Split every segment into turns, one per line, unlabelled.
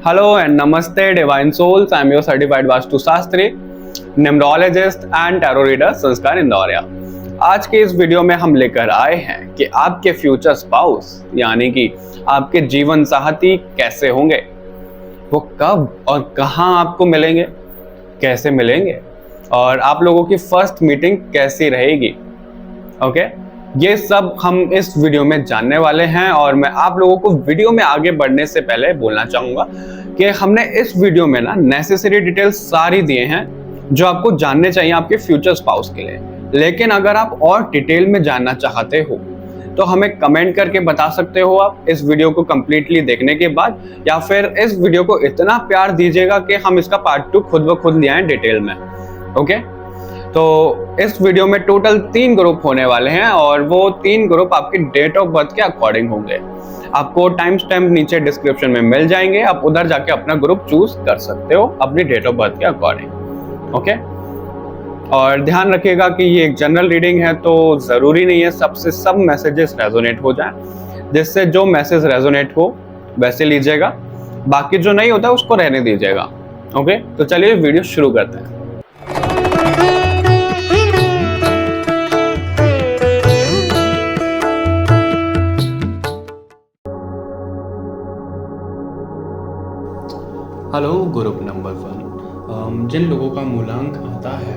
Hello and Namaste, Divine Souls. I'm your certified Vastu Shastri, numerologist and tarot reader संस्कार इंदौरिया। आज के इस video में हम लेकर आए हैं कि आपके फ्यूचर स्पाउस यानी कि आपके जीवन साथी कैसे होंगे, वो कब और कहां आपको मिलेंगे, कैसे मिलेंगे और आप लोगों की फर्स्ट मीटिंग कैसी रहेगी। ओके, ये सब हम इस वीडियो में जानने वाले हैं और मैं आप लोगों को वीडियो में आगे बढ़ने से पहले बोलना चाहूंगा कि हमने इस वीडियो में ना नेसेसरी डिटेल्स सारी दिए हैं जो आपको जानने चाहिए आपके फ्यूचर स्पाउस के लिए। लेकिन अगर आप और डिटेल में जानना चाहते हो तो हमें कमेंट करके बता सकते हो आप इस वीडियो को कंप्लीटली देखने के बाद, या फिर इस वीडियो को इतना प्यार दीजिएगा कि हम इसका पार्ट 2 खुद ब खुद ले आए डिटेल में। ओके, तो इस वीडियो में टोटल 3 ग्रुप होने वाले हैं और वो 3 ग्रुप आपके डेट ऑफ बर्थ के अकॉर्डिंग होंगे। आपको टाइम स्टैम्प नीचे डिस्क्रिप्शन में मिल जाएंगे, आप उधर जाके अपना ग्रुप चूज कर सकते हो अपनी डेट ऑफ बर्थ के अकॉर्डिंग। ओके, और ध्यान रखिएगा कि ये एक जनरल रीडिंग है तो जरूरी नहीं है सबसे सब मैसेजेस रेजोनेट हो जाएं। जिससे जो मैसेज रेजोनेट हो वैसे लीजिएगा, बाकी जो नहीं होता उसको रहने दीजिएगा। ओके, तो चलिए वीडियो शुरू करते हैं। हेलो ग्रुप नंबर 1, जिन लोगों का मूलांक आता है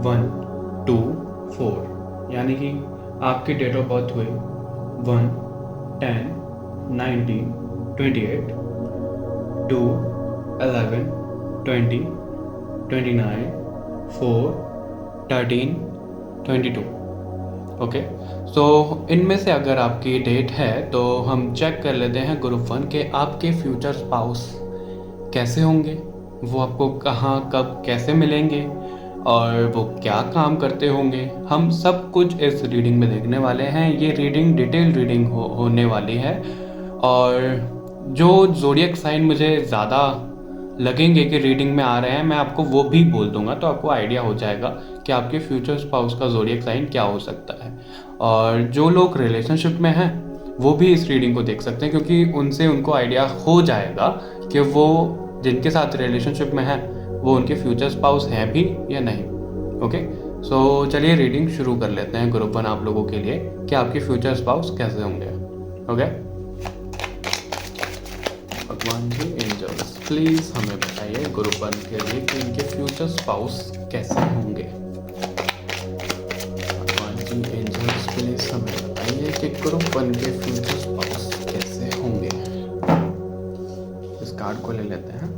1, 2, 4 यानी कि आपकी डेट ऑफ बर्थ हुई 1, 10, 19, 28, 2, 11, 20, 29, 4, 13, 22। ओके, सो इनमें से अगर आपकी डेट है तो हम चेक कर लेते हैं ग्रुप 1 के आपके फ्यूचर स्पाउस कैसे होंगे, वो आपको कहाँ कब कैसे मिलेंगे और वो क्या काम करते होंगे। हम सब कुछ इस रीडिंग में देखने वाले हैं। ये रीडिंग डिटेल रीडिंग होने वाली है और जो ज़ोडिएक साइन मुझे ज़्यादा लगेंगे कि रीडिंग में आ रहे हैं मैं आपको वो भी बोल दूंगा, तो आपको आइडिया हो जाएगा कि आपके फ्यूचर स्पाउस का ज़ोडिएक साइन क्या हो सकता है। और जो लोग रिलेशनशिप में हैं वो भी इस रीडिंग को देख सकते हैं क्योंकि उनसे उनको आइडिया हो जाएगा कि वो जिनके साथ रिलेशनशिप में है वो उनके फ्यूचर स्पाउस हैं भी या नहीं। ओके, सो चलिए रीडिंग शुरू कर लेते हैं ग्रुप 1 आप लोगों के लिए कि आपके फ्यूचर स्पाउस कैसे होंगे। ओके, भगवान जी एंजल्स प्लीज हमें बताइए ग्रुप 1 के लिए कि इनके फ्यूचर स्पाउस कैसे होंगे। भगवान जी एंजल्स प्लीज हमें बताइए कि ग्रुप 1 के फ्यूचर स्पाउस कैसे होंगे। इस कार्ड को ले लेते हैं।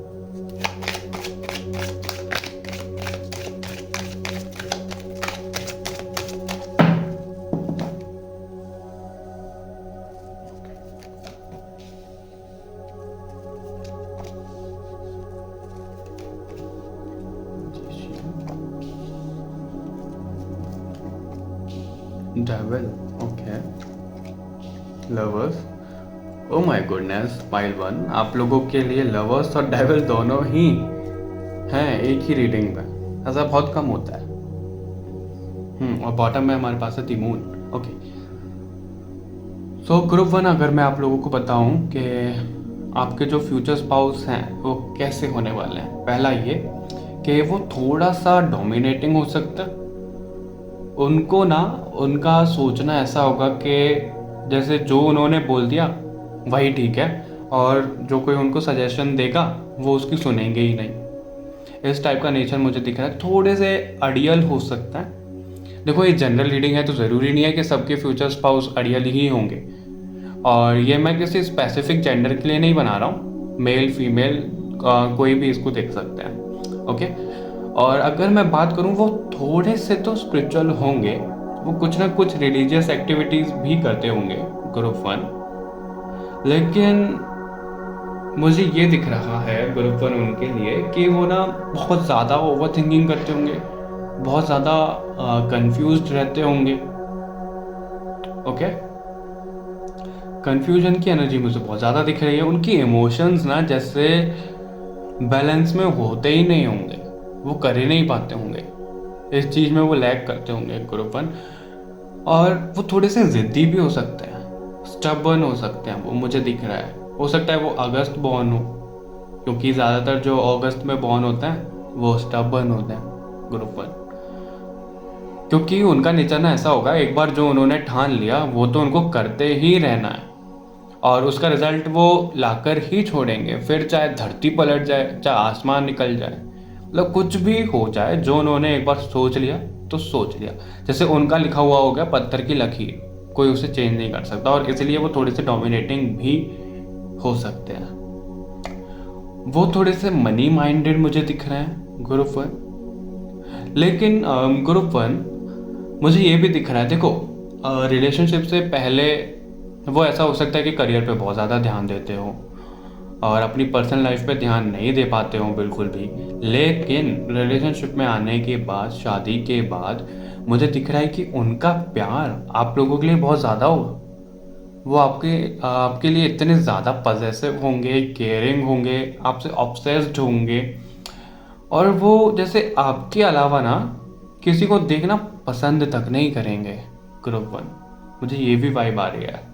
Devil, okay, lovers, oh my goodness, pile 1 आप लोगों के लिए लवर्स और डेविल दोनों ही हैं एक ही रीडिंग में। ऐसा बहुत कम होता है। और बॉटम में हमारे पास है the moon. Okay, so group 1 अगर मैं आप लोगों को बताऊं कि आपके जो फ्यूचर स्पाउस हैं वो कैसे होने वाले हैं। पहला ये कि वो थोड़ा सा डोमिनेटिंग हो सकता है। उनको ना उनका सोचना ऐसा होगा कि जैसे जो उन्होंने बोल दिया वही ठीक है और जो कोई उनको सजेशन देगा वो उसकी सुनेंगे ही नहीं। इस टाइप का नेचर मुझे दिख रहा है। थोड़े से अड़ियल हो सकता है। देखो, ये जनरल रीडिंग है तो ज़रूरी नहीं है कि सबके फ्यूचर स्पाउस अड़ियल ही होंगे और ये मैं किसी स्पेसिफिक जेंडर के लिए नहीं बना रहा हूँ। मेल फीमेल कोई भी इसको देख सकते हैं। ओके, और अगर मैं बात करूं वो थोड़े से तो स्पिरिचुअल होंगे, वो कुछ ना कुछ रिलीजियस एक्टिविटीज भी करते होंगे ग्रुप 1। लेकिन मुझे ये दिख रहा है ग्रुप 1 उनके लिए कि वो ना बहुत ज़्यादा ओवर थिंकिंग करते होंगे, बहुत ज़्यादा कंफ्यूज्ड रहते होंगे। ओके, कंफ्यूजन की एनर्जी मुझे बहुत ज़्यादा दिख रही है। उनकी इमोशंस ना जैसे बैलेंस में होते ही नहीं होंगे, वो कर ही नहीं पाते होंगे। इस चीज़ में वो लैग करते होंगे ग्रुप 1। और वो थोड़े से ज़िद्दी भी हो सकते हैं, स्टबर्न हो सकते हैं, वो मुझे दिख रहा है। हो सकता है वो अगस्त बॉर्न हो,
क्योंकि ज़्यादातर जो अगस्त में बॉर्न होते हैं वो स्टबर्न होते हैं ग्रुप 1, क्योंकि उनका नेचर ना ऐसा होगा, एक बार जो उन्होंने ठान लिया वो तो उनको करते ही रहना है और उसका रिजल्ट वो लाकर ही छोड़ेंगे, फिर चाहे धरती पलट जाए, चाहे आसमान निकल जाए, मतलब कुछ भी हो जाए, जो उन्होंने एक बार सोच लिया तो सोच लिया। जैसे उनका लिखा हुआ हो गया पत्थर की लकीर, कोई उसे चेंज नहीं कर सकता, और इसलिए वो थोड़े से डोमिनेटिंग भी हो सकते हैं। वो थोड़े से मनी माइंडेड मुझे दिख रहे हैं ग्रुप 1। लेकिन ग्रुप 1 मुझे ये भी दिख रहा है, देखो रिलेशनशिप से पहले वो ऐसा हो सकता है कि करियर पे बहुत ज़्यादा ध्यान देते हो और अपनी पर्सनल लाइफ पे ध्यान नहीं दे पाते हो बिल्कुल भी, लेकिन रिलेशनशिप में आने के बाद, शादी के बाद मुझे दिख रहा है कि उनका प्यार आप लोगों के लिए बहुत ज़्यादा होगा। वो आपके लिए इतने ज़्यादा पजेसिव होंगे, केयरिंग होंगे, आपसे ऑब्सेस्ड होंगे, और वो जैसे आपके अलावा ना किसी को देखना पसंद तक नहीं करेंगे ग्रुप 1। मुझे ये भी वाइब आ रही है।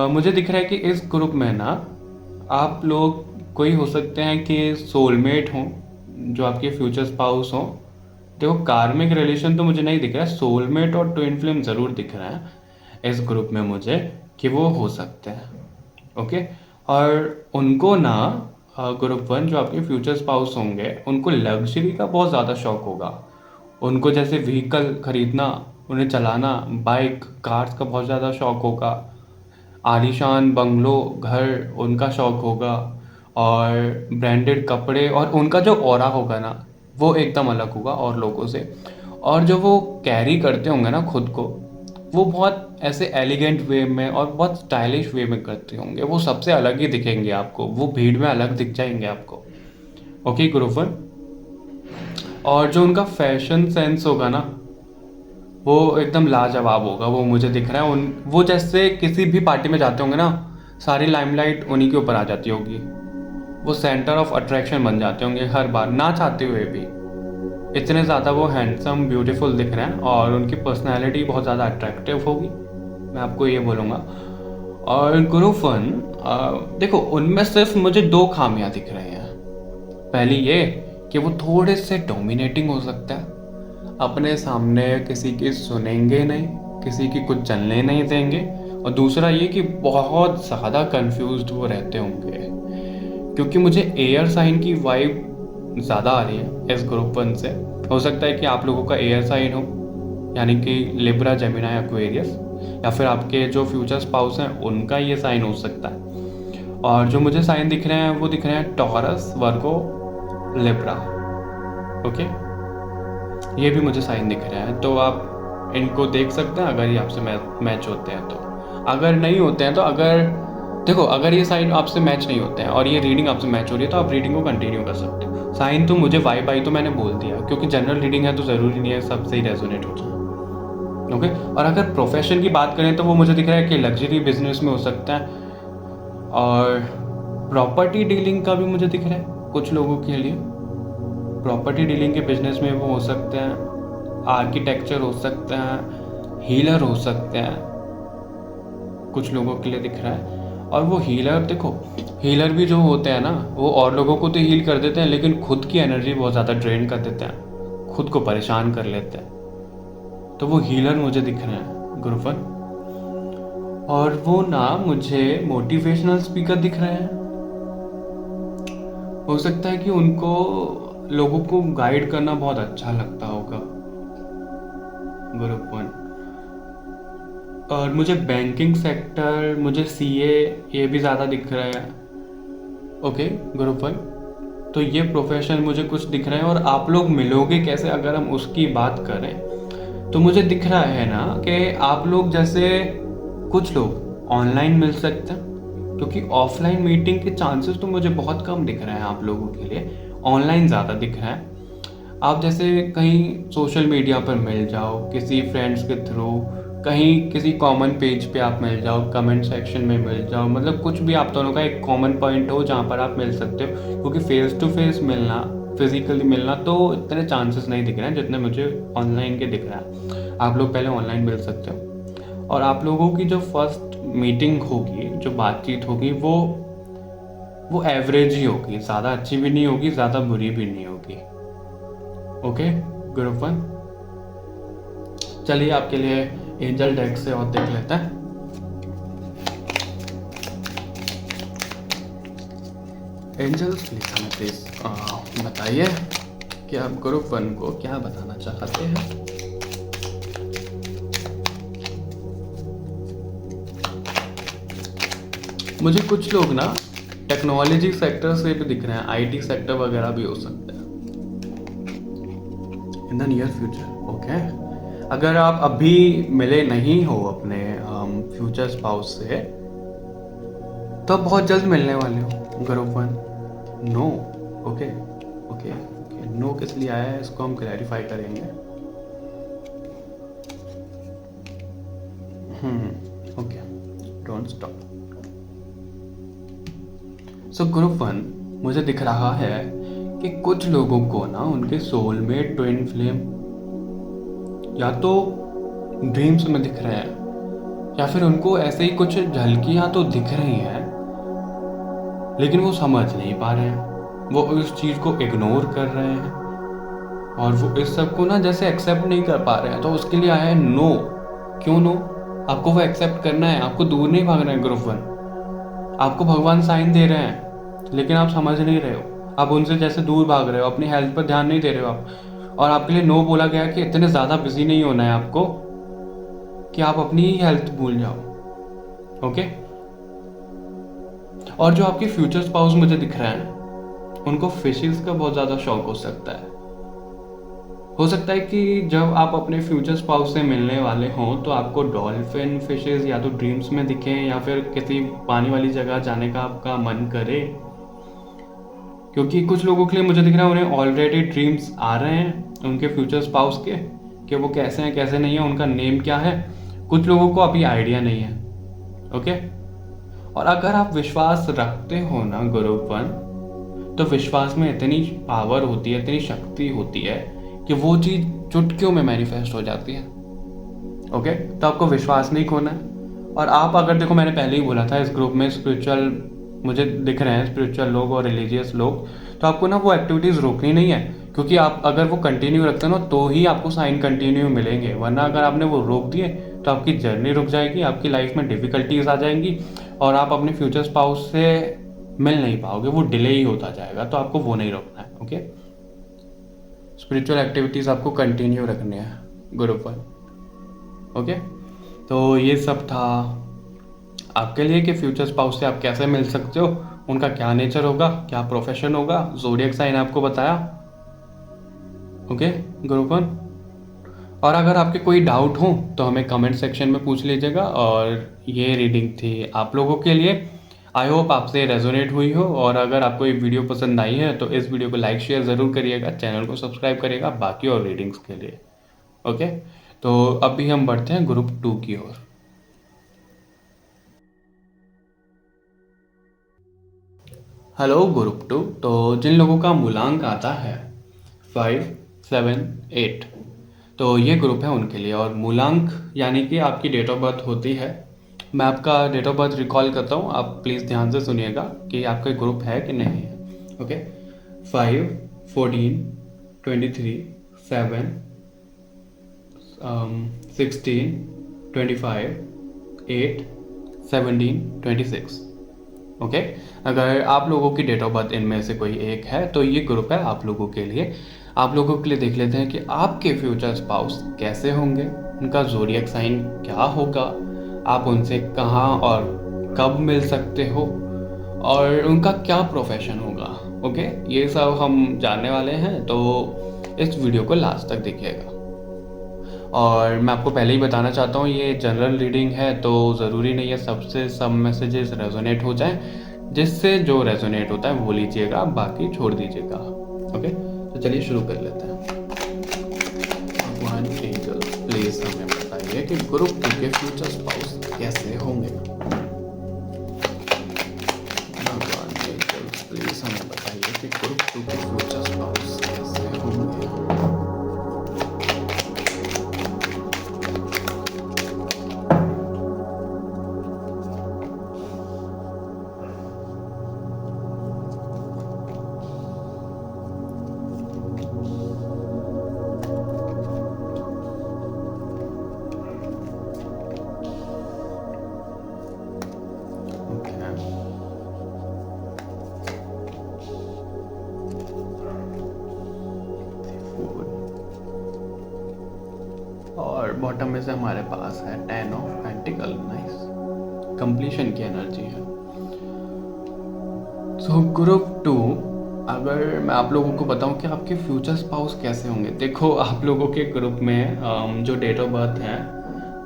मुझे दिख रहा है कि इस ग्रुप में ना आप लोग कोई हो सकते हैं कि सोलमेट हों, जो आपके फ्यूचर स्पाउस हों। देखो कार्मिक रिलेशन तो मुझे नहीं दिख रहा है, सोलमेट और ट्विन फ्लेम ज़रूर दिख रहा है इस ग्रुप में मुझे कि वो हो सकते हैं। ओके, और उनको ना ग्रुप 1 जो आपके फ्यूचर स्पाउस होंगे उनको लग्जरी का बहुत ज़्यादा शौक होगा। उनको जैसे व्हीकल खरीदना, उन्हें चलाना, बाइक कार्स का बहुत ज़्यादा शौक होगा, आलीशान बंगलो घर उनका शौक होगा, और ब्रांडेड कपड़े, और उनका जो ऑरा होगा ना वो एकदम अलग होगा और लोगों से। और जो वो कैरी करते होंगे ना खुद को, वो बहुत ऐसे एलिगेंट वे में और बहुत स्टाइलिश वे में करते होंगे, वो सबसे अलग ही दिखेंगे आपको, वो भीड़ में अलग दिख जाएंगे आपको। ओके गुरुफन। और जो उनका फैशन सेंस होगा ना वो एकदम लाजवाब होगा, वो मुझे दिख रहा है। वो जैसे किसी भी पार्टी में जाते होंगे ना, सारी लाइमलाइट उन्हीं के ऊपर आ जाती होगी, वो सेंटर ऑफ अट्रैक्शन बन जाते होंगे हर बार, ना चाहते हुए भी। इतने ज़्यादा वो हैंडसम ब्यूटीफुल दिख रहे हैं और उनकी पर्सनैलिटी बहुत ज़्यादा अट्रैक्टिव होगी, मैं आपको ये बोलूँगा। और गुरुफन देखो उनमें सिर्फ मुझे 2 खामियां दिख रही हैं। पहली ये कि वो थोड़े से डोमिनेटिंग हो सकता है, अपने सामने किसी की सुनेंगे नहीं, किसी की कुछ चलने नहीं देंगे। और दूसरा ये कि बहुत ज़्यादा कंफ्यूज्ड वो रहते होंगे, क्योंकि मुझे एयर साइन की वाइब ज़्यादा आ रही है इस ग्रुप 1 से। हो सकता है कि आप लोगों का एयर साइन हो, यानी कि लिब्रा, जेमिनी, एक्वेरियस, या फिर आपके जो फ्यूचर स्पाउस हैं उनका ये साइन हो सकता है। और जो मुझे साइन दिख रहे हैं वो दिख रहे हैं टॉरस, वर्गो, लिब्रा। ओके, ये भी मुझे साइन दिख रहे हैं, तो आप इनको देख सकते हैं अगर ये आपसे मैच होते हैं तो। अगर नहीं होते हैं तो अगर ये साइन आपसे मैच नहीं होते हैं और ये रीडिंग आपसे मैच हो रही है तो आप रीडिंग को कंटिन्यू कर सकते हो। साइन तो मुझे वाइब आई तो मैंने बोल दिया, क्योंकि जनरल रीडिंग है तो ज़रूरी नहीं है सबसे ही रेजोनेट हो जाए। ओके, और अगर प्रोफेशन की बात करें तो वो मुझे दिख रहा है कि लग्जरी बिजनेस में हो सकता है, और प्रॉपर्टी डीलिंग का भी मुझे दिख रहा है कुछ लोगों के लिए। प्रॉपर्टी डीलिंग के बिजनेस में वो हो सकते हैं, आर्किटेक्चर हो सकते हैं, हीलर हो सकते हैं, कुछ लोगों के लिए दिख रहा है। और वो हीलर, देखो हीलर भी जो होते हैं ना वो और लोगों को तो हील कर देते हैं, लेकिन खुद की एनर्जी बहुत ज़्यादा ड्रेन कर देते हैं, खुद को परेशान कर लेते हैं। तो वो हीलर मुझे दिख रहे हैं गुरुफन। और वो ना मुझे मोटिवेशनल स्पीकर दिख रहे हैं। हो सकता है कि उनको लोगों को गाइड करना बहुत अच्छा लगता होगा ग्रुप 1। और मुझे बैंकिंग सेक्टर, मुझे सीए ये भी ज़्यादा दिख रहा है। ओके ग्रुप 1, तो ये प्रोफेशन मुझे कुछ दिख रहे हैं। और आप लोग मिलोगे कैसे अगर हम उसकी बात करें तो मुझे दिख रहा है ना कि आप लोग जैसे कुछ लोग ऑनलाइन मिल सकते हैं, क्योंकि ऑफलाइन मीटिंग के चांसेस तो मुझे बहुत कम दिख रहे हैं आप लोगों के लिए, ऑनलाइन ज़्यादा दिख रहा है। आप जैसे कहीं सोशल मीडिया पर मिल जाओ, किसी फ्रेंड्स के थ्रू, कहीं किसी कॉमन पेज पे आप मिल जाओ, कमेंट सेक्शन में मिल जाओ, मतलब कुछ भी आप दोनों का एक कॉमन पॉइंट हो जहाँ पर आप मिल सकते हो। क्योंकि फेस टू फेस मिलना, फिजिकली मिलना तो इतने चांसेस नहीं दिख रहे हैं जितने मुझे ऑनलाइन के दिख रहा है। आप लोग पहले ऑनलाइन मिल सकते हो, और आप लोगों की जो फर्स्ट मीटिंग होगी, जो बातचीत होगी, वो वो एवरेज ही होगी, ज़्यादा अच्छी भी नहीं होगी, ज़्यादा बुरी भी नहीं होगी। ओके ग्रुप 1, चलिए आपके लिए एंजल डेक से और देख लेते हैं। एंजल्स प्लीज हमें प्लीज बताइए कि आप ग्रुप 1 को क्या बताना चाहते हैं। मुझे कुछ लोग ना टेक्नोलॉजी सेक्टर से भी दिख रहे हैं, आईटी सेक्टर वगैरह भी हो सकता है in the near future. Okay, अगर आप अभी मिले नहीं हो अपने फ्यूचर स्पाउस से तो बहुत जल्द मिलने वाले हो group 1। No, okay okay okay, no किस लिए आया है इसको हम क्लैरिफाई करेंगे। Okay, don't stop. So group 1, मुझे दिख रहा है कि कुछ लोगों को ना उनके सोलमेट ट्विन फ्लेम या तो ड्रीम्स में दिख रहे हैं या फिर उनको ऐसे ही कुछ झलकियां तो दिख रही हैं, लेकिन वो समझ नहीं पा रहे हैं, वो उस चीज़ को इग्नोर कर रहे हैं और वो इस सब को ना जैसे एक्सेप्ट नहीं कर पा रहे हैं। तो उसके लिए आया है नो। क्यों नो? आपको वो एक्सेप्ट करना है, आपको दूर नहीं भागना है ग्रुप 1। आपको भगवान साइन दे रहे हैं लेकिन आप समझ नहीं रहे हो, आप उनसे जैसे दूर भाग रहे हो, अपनी हेल्थ पर ध्यान नहीं दे रहे हो आप। और आपके लिए नो बोला गया कि इतने ज़्यादा बिजी नहीं होना है आपको कि आप अपनी ही हेल्थ भूल जाओ। ओके, और जो आपके फ्यूचर स्पाउस मुझे दिख रहे हैं उनको फिशेस का बहुत ज़्यादा शौक हो सकता है। हो सकता है कि जब आप अपने फ्यूचर स्पाउस से मिलने वाले हों तो आपको डॉल्फिन फिशेस या तो ड्रीम्स में दिखें या फिर किसी पानी वाली जगह जाने का आपका मन करे, क्योंकि कुछ लोगों के लिए मुझे दिख रहा है उन्हें ऑलरेडी ड्रीम्स आ रहे हैं उनके फ्यूचर स्पाउस के कि वो कैसे हैं कैसे नहीं है, उनका नेम क्या है। कुछ लोगों को अभी आइडिया नहीं है। ओके, और अगर आप विश्वास रखते हो ना ग्रुप 1, तो विश्वास में इतनी पावर होती है, इतनी शक्ति होती है कि वो चीज़ चुटकियों में मैनिफेस्ट हो जाती है। ओके, तो आपको विश्वास नहीं खोना है। और आप अगर देखो, मैंने पहले ही बोला था इस ग्रुप में स्पिरिचुअल मुझे दिख रहे हैं, स्पिरिचुअल लोग और रिलीजियस लोग, तो आपको ना वो एक्टिविटीज़ रोकनी नहीं है, क्योंकि आप अगर वो कंटिन्यू रखते हो ना तो ही आपको साइन कंटिन्यू मिलेंगे, वरना अगर आपने वो रोक दिए तो आपकी जर्नी रुक जाएगी, आपकी लाइफ में डिफिकल्टीज आ जाएंगी और आप अपने फ्यूचर स्पाउस से मिल नहीं पाओगे, वो डिले ही होता जाएगा। तो आपको वो नहीं रोकना है। ओके, स्पिरिचुअल एक्टिविटीज़ आपको कंटिन्यू रखनी है ग्रुप 1। ओके, तो ये सब था आपके लिए कि फ्यूचर स्पाउस से आप कैसे मिल सकते हो, उनका क्या नेचर होगा, क्या प्रोफेशन होगा, ज़ोडिएक साइन आपको बताया। ओके ग्रुप 1, और अगर आपके कोई डाउट हो तो हमें कमेंट सेक्शन में पूछ लीजिएगा। और ये रीडिंग थी आप लोगों के लिए, आई होप आपसे रेजोनेट हुई हो। और अगर आपको ये वीडियो पसंद आई है तो इस वीडियो को लाइक शेयर ज़रूर करिएगा, चैनल को सब्सक्राइब करिएगा बाकी और रीडिंग्स के लिए। ओके, तो अभी हम बढ़ते हैं ग्रुप 2 की ओर। हेलो ग्रुप 2, तो जिन लोगों का मूलांक आता है 5, 7, 8, तो ये ग्रुप है उनके लिए। और मूलांक यानी कि आपकी डेट ऑफ बर्थ होती है। मैं आपका डेट ऑफ बर्थ रिकॉल करता हूँ, आप प्लीज़ ध्यान से सुनिएगा कि आपका ग्रुप है कि नहीं है। ओके, 5, 14, 23, 7, 16, 25, 8, 17, 26। ओके, अगर आप लोगों की डेट ऑफ बर्थ इनमें से कोई एक है तो ये ग्रुप है आप लोगों के लिए। आप लोगों के लिए देख लेते हैं कि आपके फ्यूचर स्पाउस कैसे होंगे, उनका ज़ोडिएक साइन क्या होगा, आप उनसे कहाँ और कब मिल सकते हो और उनका क्या प्रोफेशन होगा। ओके, ये सब हम जानने वाले हैं, तो इस वीडियो को लास्ट तक देखिएगा। और मैं आपको पहले ही बताना चाहता हूँ ये जनरल रीडिंग है, तो ज़रूरी नहीं है सबसे सब मैसेजेस रेजोनेट हो जाएं। जिससे जो रेजोनेट होता है वो लीजिएगा, बाकी छोड़ दीजिएगा। ओके, तो चलिए शुरू कर लेते हैं। भगवान एंजल प्लीज हमें बताइए कि ग्रुप 2 के फ्यूचर स्पाउस कैसे होंगे। भगवान एंजल प्लीज हमें बताइए कि ग्रुप 2 के फ्यूचर स्पाउस कैसे होंगे। बॉटम में से हमारे पास है 10 ऑफ पेंटिकल, नाइस, कंप्लीशन की एनर्जी है। सो ग्रुप 2, अगर मैं आप लोगों को बताऊं कि आपके फ्यूचर स्पाउस कैसे होंगे, देखो आप लोगों के ग्रुप में जो डेट ऑफ बर्थ है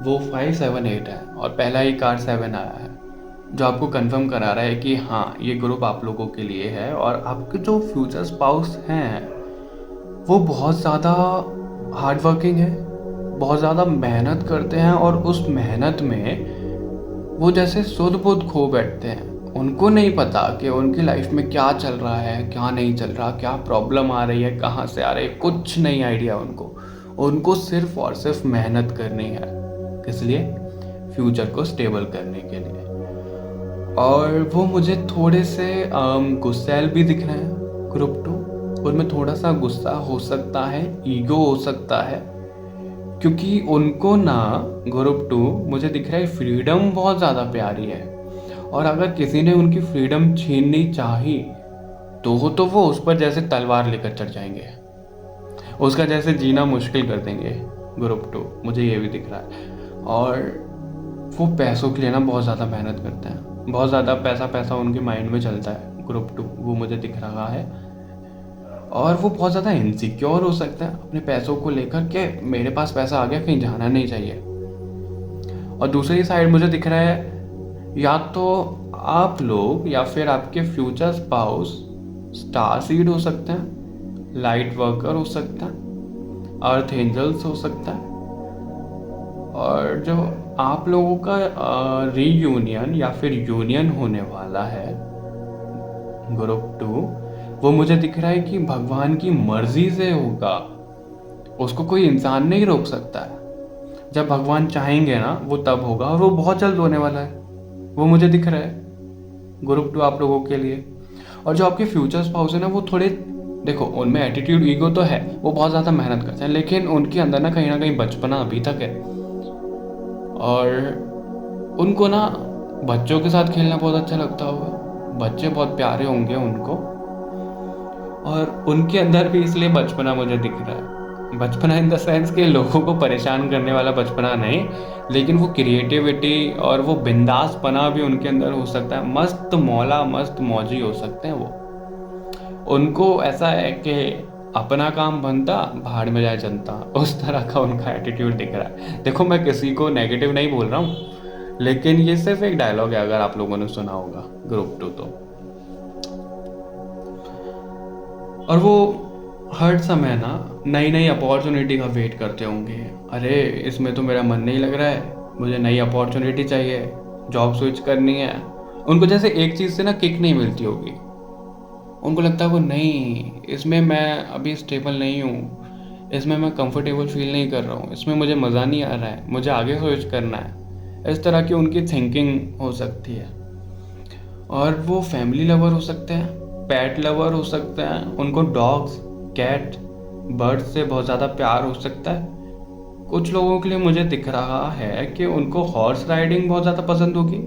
वो 5, 7, 8 है और पहला ही कार्ड 7 आया है, जो आपको कंफर्म करा रहा है कि हाँ ये ग्रुप आप लोगों के लिए है। और आपके जो फ्यूचर स्पाउस हैं वो बहुत ज़्यादा हार्ड वर्किंग है, बहुत ज़्यादा मेहनत करते हैं और उस मेहनत में वो जैसे सुध बुध खो बैठते हैं। उनको नहीं पता कि उनकी लाइफ में क्या चल रहा है, क्या नहीं चल रहा, क्या प्रॉब्लम आ रही है, कहाँ से आ रही है, कुछ नहीं आइडिया उनको सिर्फ और सिर्फ मेहनत करनी है, इसलिए फ्यूचर को स्टेबल करने के लिए। और वो मुझे थोड़े से गुस्सैल भी दिख रहे हैं ग्रुप 2, उनमें थोड़ा सा गुस्सा हो सकता है, ईगो हो सकता है, क्योंकि उनको ना ग्रुप 2 मुझे दिख रहा है फ्रीडम बहुत ज़्यादा प्यारी है, और अगर किसी ने उनकी फ्रीडम छीननी चाही तो वो उस पर जैसे तलवार लेकर चढ़ जाएंगे, उसका जैसे जीना मुश्किल कर देंगे ग्रुप 2, मुझे ये भी दिख रहा है। और वो पैसों के लिए ना बहुत ज़्यादा मेहनत करते हैं, बहुत ज़्यादा पैसा उनके माइंड में चलता है ग्रुप 2, वो मुझे दिख रहा है। और वो बहुत ज़्यादा इनसिक्योर हो सकता है अपने पैसों को लेकर के, मेरे पास पैसा आ गया, कहीं जाना नहीं चाहिए। और दूसरी साइड मुझे दिख रहा है या तो आप लोग या फिर आपके फ्यूचर स्पाउस स्टार सीड हो सकते हैं, लाइट वर्कर हो सकता है, अर्थ एंजल्स हो सकता है। और जो आप लोगों का रीयूनियन या फिर यूनियन होने वाला है ग्रुप 2, वो मुझे दिख रहा है कि भगवान की मर्जी से होगा, उसको कोई इंसान नहीं रोक सकता है। जब भगवान चाहेंगे ना वो तब होगा, और वो बहुत जल्द होने वाला है, वो मुझे दिख रहा है ग्रुप 2 आप लोगों के लिए। और जो आपके फ्यूचर स्पाउस है ना वो थोड़े, देखो उनमें एटीट्यूड ईगो तो है, वो बहुत ज़्यादा मेहनत करते हैं, लेकिन उनके अंदर ना कहीं बचपना अभी तक है, और उनको ना बच्चों के साथ खेलना बहुत अच्छा लगता होगा, बच्चे बहुत प्यारे होंगे उनको, और उनके अंदर भी इसलिए बचपना मुझे दिख रहा है। बचपना इन द सेंस के लोगों को परेशान करने वाला बचपना नहीं, लेकिन वो क्रिएटिविटी और वो बिंदासपना भी उनके अंदर हो सकता है, मस्त मौला मस्त मौजी हो सकते हैं वो। उनको ऐसा है कि अपना काम बनता भाड़ में जाए जनता, उस तरह का उनका एटीट्यूड दिख रहा है। देखो मैं किसी को नेगेटिव नहीं बोल रहा हूँ, लेकिन ये सिर्फ एक डायलॉग है, अगर आप लोगों ने सुना होगा ग्रुप 2 तो। और वो हर समय ना नई अपॉर्चुनिटी का वेट करते होंगे, अरे इसमें तो मेरा मन नहीं लग रहा है, मुझे नई अपॉर्चुनिटी चाहिए, जॉब स्विच करनी है। उनको जैसे एक चीज़ से ना किक नहीं मिलती होगी, उनको लगता है वो नहीं, इसमें मैं अभी स्टेबल नहीं हूँ, इसमें मैं कंफर्टेबल फील नहीं कर रहा हूँ, इसमें मुझे मज़ा नहीं आ रहा है, मुझे आगे स्विच करना है। इस तरह की उनकी थिंकिंग हो सकती है। और वो फैमिली लवर हो सकते हैं, पेट लवर हो सकते हैं, उनको डॉग्स, कैट, बर्ड्स से बहुत ज़्यादा प्यार हो सकता है। कुछ लोगों के लिए मुझे दिख रहा है कि उनको हॉर्स राइडिंग बहुत ज़्यादा पसंद होगी,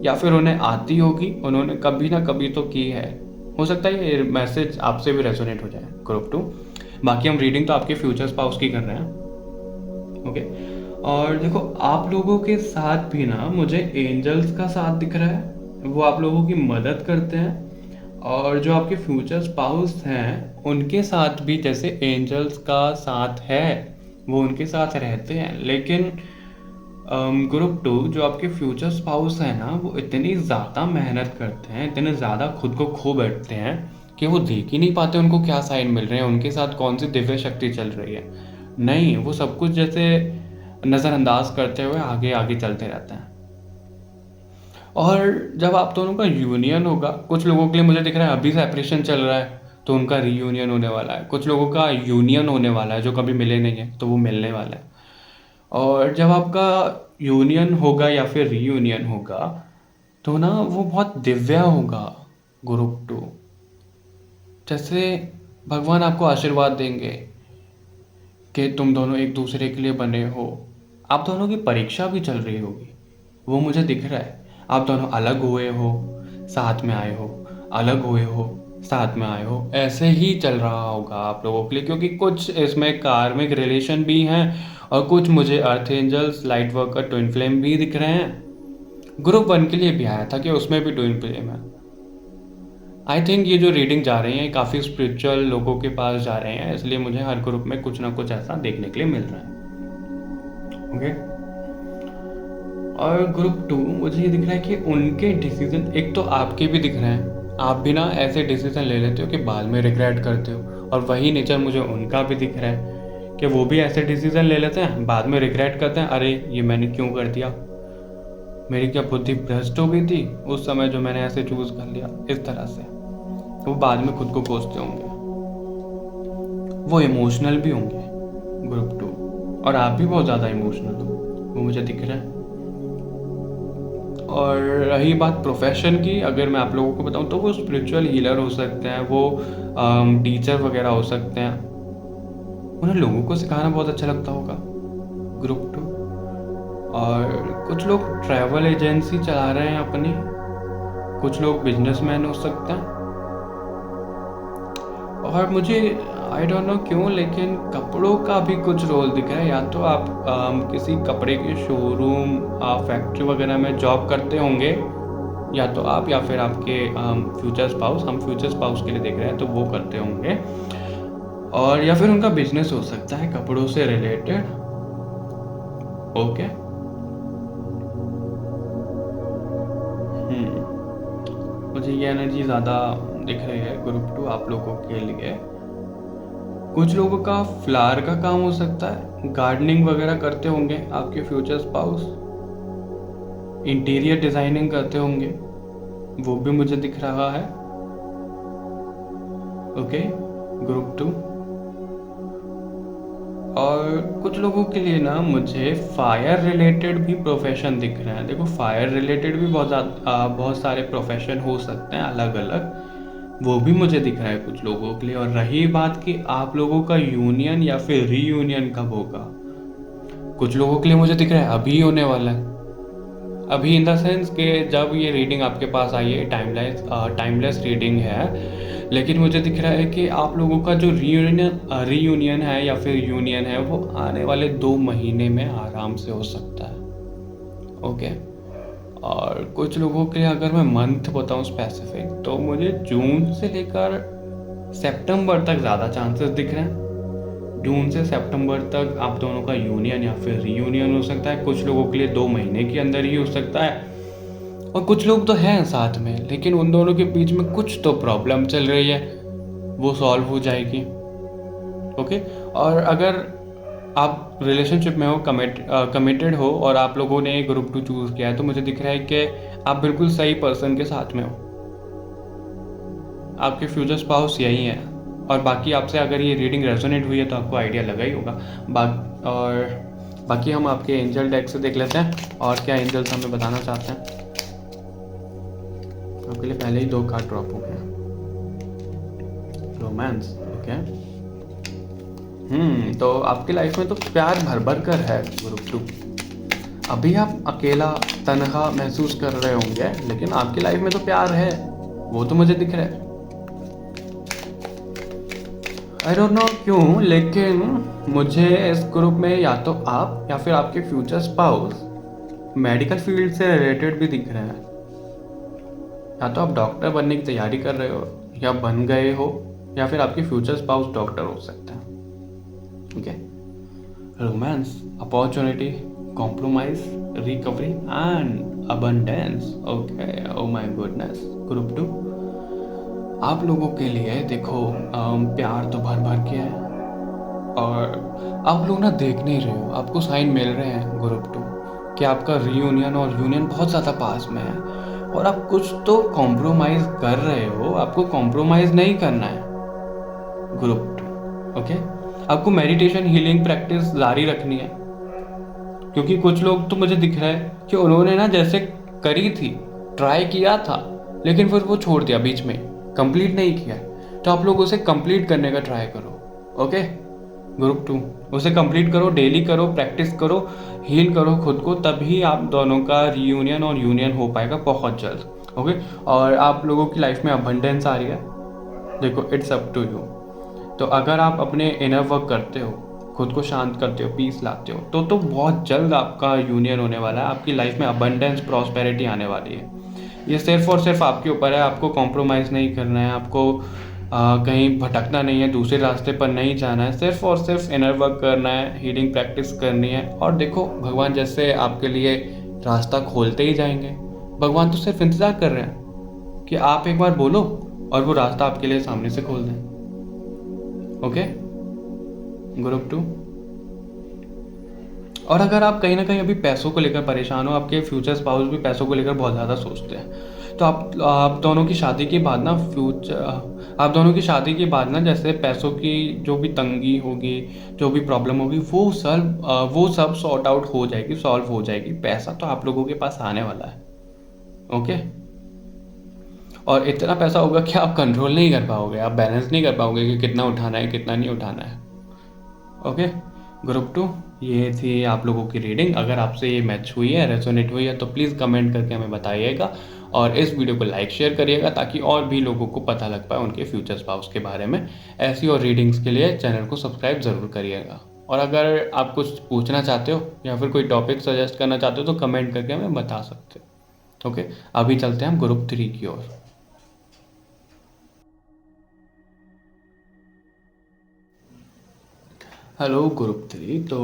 या फिर उन्हें आती होगी, उन्होंने कभी ना कभी तो की है। हो सकता है ये मैसेज आपसे भी रेजोनेट हो जाए ग्रुप 2। बाकी हम रीडिंग तो आपके फ्यूचर स्पाउस की कर रहे हैं, ओके। और देखो आप लोगों के साथ भी ना मुझे एंजल्स का साथ दिख रहा है, वो आप लोगों की मदद करते हैं। और जो आपके फ्यूचर स्पाउस हैं उनके साथ भी जैसे एंजल्स का साथ है, वो उनके साथ रहते हैं। लेकिन ग्रुप 2 जो आपके फ्यूचर स्पाउस हैं ना, वो इतनी ज़्यादा मेहनत करते हैं, इतने ज़्यादा खुद को खो बैठते हैं कि वो देख ही नहीं पाते उनको क्या साइन मिल रहे हैं, उनके साथ कौन सी दिव्य शक्ति चल रही है। नहीं, वो सब कुछ जैसे नज़रअंदाज करते हुए आगे आगे चलते रहते हैं। और जब आप दोनों का यूनियन होगा, कुछ लोगों के लिए मुझे दिख रहा है अभी सेपरेशन चल रहा है तो उनका रीयूनियन होने वाला है, कुछ लोगों का यूनियन होने वाला है जो कभी मिले नहीं है तो वो मिलने वाला है। और जब आपका यूनियन होगा या फिर रीयूनियन होगा तो ना वो बहुत दिव्य होगा ग्रुप 2, जैसे भगवान आपको आशीर्वाद देंगे कि तुम दोनों एक दूसरे के लिए बने हो। आप दोनों की परीक्षा भी चल रही होगी, वो मुझे दिख रहा है। आप दोनों अलग हुए हो, साथ में आए हो, अलग हुए हो, साथ में आए हो, ऐसे ही चल रहा होगा आप लोगों के लिए, क्योंकि कुछ इसमें कार्मिक रिलेशन भी हैं और कुछ मुझे earth angels, light worker, twin flame भी दिख रहे हैं। ग्रुप 1 के लिए भी आया था कि उसमें भी ट्विन फ्लेम है। आई थिंक ये जो रीडिंग जा रही है काफ़ी स्पिरिचुअल लोगों के पास जा रहे हैं, इसलिए मुझे हर ग्रुप में कुछ ना कुछ ऐसा देखने के लिए मिल रहा है। ओके। और ग्रुप 2 मुझे ये दिख रहा है कि उनके डिसीजन एक तो आपके भी दिख रहे हैं, आप भी ना ऐसे डिसीजन ले लेते हो कि बाद में रिग्रेट करते हो, और वही नेचर मुझे उनका भी दिख रहा है कि वो भी ऐसे डिसीजन ले लेते हैं, बाद में रिग्रेट करते हैं, अरे ये मैंने क्यों कर दिया, मेरी क्या बुद्धि भ्रष्ट हो गई थी उस समय जो मैंने ऐसे चूज कर लिया। इस तरह से वो बाद में खुद को कोसते होंगे। वो इमोशनल भी होंगे ग्रुप 2, और आप भी बहुत ज़्यादा इमोशनल हो, वो मुझे दिख रहा है। और रही बात प्रोफेशन की, अगर मैं आप लोगों को बताऊं तो वो स्पिरिचुअल हीलर हो सकते हैं, वो टीचर वगैरह हो सकते हैं, उन्हें लोगों को सिखाना बहुत अच्छा लगता होगा ग्रुप 2। और कुछ लोग ट्रैवल एजेंसी चला रहे हैं अपनी, कुछ लोग बिजनेसमैन हो सकते हैं। और मुझे आई डोंट नो क्यों लेकिन कपड़ों का भी कुछ रोल दिख रहा है, या तो आप किसी कपड़े के शोरूम, फैक्ट्री वगैरह में जॉब करते होंगे, या तो आप या फिर आपके फ्यूचर स्पाउस, हम फ्यूचर स्पाउस के लिए देख रहे हैं तो वो करते होंगे, और या फिर उनका बिजनेस हो सकता है कपड़ों से रिलेटेड। ओके। मुझे ये एनर्जी ज़्यादा दिख रही है ग्रुप 2 आप लोगों के लिए। कुछ लोगों का फ्लावर का काम हो सकता है, गार्डनिंग वगैरह करते होंगे आपके फ्यूचर स्पाउस, इंटीरियर डिजाइनिंग करते होंगे, वो भी मुझे दिख रहा है। Okay group 2। और कुछ लोगों के लिए ना मुझे फायर रिलेटेड भी प्रोफेशन दिख रहे हैं। देखो फायर रिलेटेड भी बहुत सारे प्रोफेशन हो सकते हैं अलग अलग, वो भी मुझे दिख रहा है कुछ लोगों के लिए। और रही बात कि आप लोगों का यूनियन या फिर रीयूनियन कब होगा, कुछ लोगों के लिए मुझे दिख रहा है अभी होने वाला है। अभी इन द सेंस कि जब ये रीडिंग आपके पास आई है टाइमलेस रीडिंग है, लेकिन मुझे दिख रहा है कि आप लोगों का जो रीयूनियन है या फिर यूनियन है वो आने वाले 2 महीने में आराम से हो सकता है। ओके। और कुछ लोगों के लिए अगर मैं मंथ बताऊं स्पेसिफिक, तो मुझे जून से लेकर सितंबर तक ज़्यादा चांसेस दिख रहे हैं। जून से सितंबर तक आप दोनों का यूनियन या फिर रीयूनियन हो सकता है, कुछ लोगों के लिए 2 महीने के अंदर ही हो सकता है, और कुछ लोग तो हैं साथ में लेकिन उन दोनों के बीच में कुछ तो प्रॉब्लम चल रही है, वो सॉल्व हो जाएगी। ओके। और अगर आप रिलेशनशिप में हो, कमिटेड हो, और आप लोगों ने ग्रुप 2 चूज किया है, तो मुझे दिख रहा है कि आप बिल्कुल सही पर्सन के साथ में हो, आपके फ्यूचर स्पाउस यही है। और बाकी आपसे अगर ये रीडिंग रेजोनेट हुई है तो आपको आइडिया लगा ही होगा। और बाकी हम आपके एंजल डेक से देख लेते हैं और क्या एंजल्स हमें बताना चाहते हैं। आपके लिए पहले ही 2 कार्ड ड्रॉप हो गए। रोमांस। ओके। तो आपकी लाइफ में तो प्यार भर भर कर है ग्रुप 2। अभी आप अकेला तनहा महसूस कर रहे होंगे, लेकिन आपकी लाइफ में तो प्यार है, वो तो मुझे दिख रहा है। आई डोंट नो क्यों लेकिन मुझे इस ग्रुप में या तो आप या फिर आपके फ्यूचर स्पाउस मेडिकल फील्ड से रिलेटेड भी दिख रहे हैं। या तो आप डॉक्टर बनने की तैयारी कर रहे हो या बन गए हो, या फिर आपके फ्यूचर स्पाउस डॉक्टर हो सकते हैं। Okay. Romance, opportunity, compromise, recovery and abundance. Okay. Oh my goodness. Group 2 आप लोगों के लिए देखो प्यार तो भर भर के है, और आप लोग ना देख नहीं रहे हो, आपको साइन मिल रहे हैं ग्रुप 2 कि आपका रीयूनियन और यूनियन बहुत ज़्यादा पास में है, और आप कुछ तो कॉम्प्रोमाइज़ कर रहे हो। आपको कॉम्प्रोमाइज़ नहीं करना है ग्रुप 2। ओके। आपको मेडिटेशन हीलिंग प्रैक्टिस जारी रखनी है, क्योंकि कुछ लोग तो मुझे दिख रहा है कि उन्होंने ना जैसे करी थी, ट्राई किया था, लेकिन फिर वो छोड़ दिया बीच में, कंप्लीट नहीं किया। तो आप लोग उसे कंप्लीट करने का ट्राई करो। ओके ग्रुप 2 उसे कंप्लीट करो, डेली करो, प्रैक्टिस करो, हील करो खुद को, तभी आप दोनों का रीयूनियन और यूनियन हो पाएगा बहुत जल्द। ओके। और आप लोगों की लाइफ में अबंडेंस आ रही है, देखो इट्स अप टू यू। तो अगर आप अपने इनर वर्क करते हो, खुद को शांत करते हो, पीस लाते हो, तो बहुत जल्द आपका यूनियन होने वाला है। आपकी लाइफ में अबंडेंस, प्रॉस्पेरिटी आने वाली है। ये सिर्फ और सिर्फ आपके ऊपर है। आपको कॉम्प्रोमाइज़ नहीं करना है, आपको कहीं भटकना नहीं है, दूसरे रास्ते पर नहीं जाना है। सिर्फ और सिर्फ इनर वर्क करना है, हीलिंग प्रैक्टिस करनी है। और देखो, भगवान जैसे आपके लिए रास्ता खोलते ही जाएंगे। भगवान तो सिर्फ इंतज़ार कर रहे हैं कि आप एक बार बोलो और वो रास्ता आपके लिए सामने से खोल दें। Okay group 2। और अगर आप कहीं ना कहीं अभी पैसों को लेकर परेशान हो, आपके फ्यूचर स्पाउस भी पैसों को लेकर बहुत ज़्यादा सोचते हैं, तो आप दोनों की शादी के बाद ना आप दोनों की शादी के बाद ना जैसे पैसों की जो भी तंगी होगी, जो भी प्रॉब्लम होगी, वो सब सॉर्ट आउट हो जाएगी, सॉल्व हो जाएगी। पैसा तो आप लोगों के पास आने वाला है। ओके, और इतना पैसा होगा कि आप कंट्रोल नहीं कर पाओगे, आप बैलेंस नहीं कर पाओगे कि कितना उठाना है कितना नहीं उठाना है। ओके ग्रुप 2, ये थी आप लोगों की रीडिंग। अगर आपसे ये मैच हुई है, रेजोनेट हुई है, तो प्लीज़ कमेंट करके हमें बताइएगा और इस वीडियो को लाइक शेयर करिएगा ताकि और भी लोगों को पता लग पाए उनके फ्यूचर स्पाउस के बारे में। ऐसी और रीडिंग्स के लिए चैनल को सब्सक्राइब ज़रूर करिएगा। और अगर आप कुछ पूछना चाहते हो या फिर कोई टॉपिक सजेस्ट करना चाहते हो तो कमेंट करके हमें बता सकते हो। ओके, अभी चलते हैं हम ग्रुप 3 की ओर। Hello group 3। तो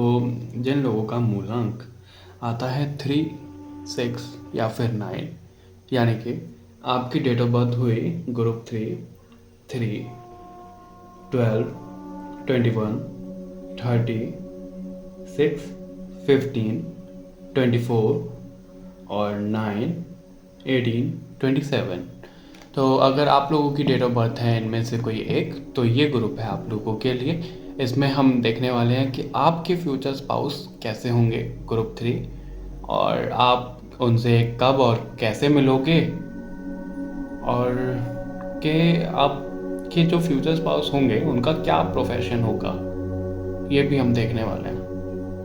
जिन लोगों का मूलांक आता है 3, 6 या फिर 9, यानी कि आपकी डेट ऑफ बर्थ हुई ग्रुप 3, 12, 21, 30, 6, 15, 24 और 9, 18, 27। तो अगर आप लोगों की डेट ऑफ बर्थ है इनमें से कोई एक, तो ये ग्रुप है आप लोगों के लिए। इसमें हम देखने वाले हैं कि आपके फ्यूचर स्पाउस कैसे होंगे ग्रुप 3, और आप उनसे कब और कैसे मिलोगे, और कि आपके जो फ्यूचर स्पाउस होंगे उनका क्या प्रोफेशन होगा, ये भी हम देखने वाले हैं।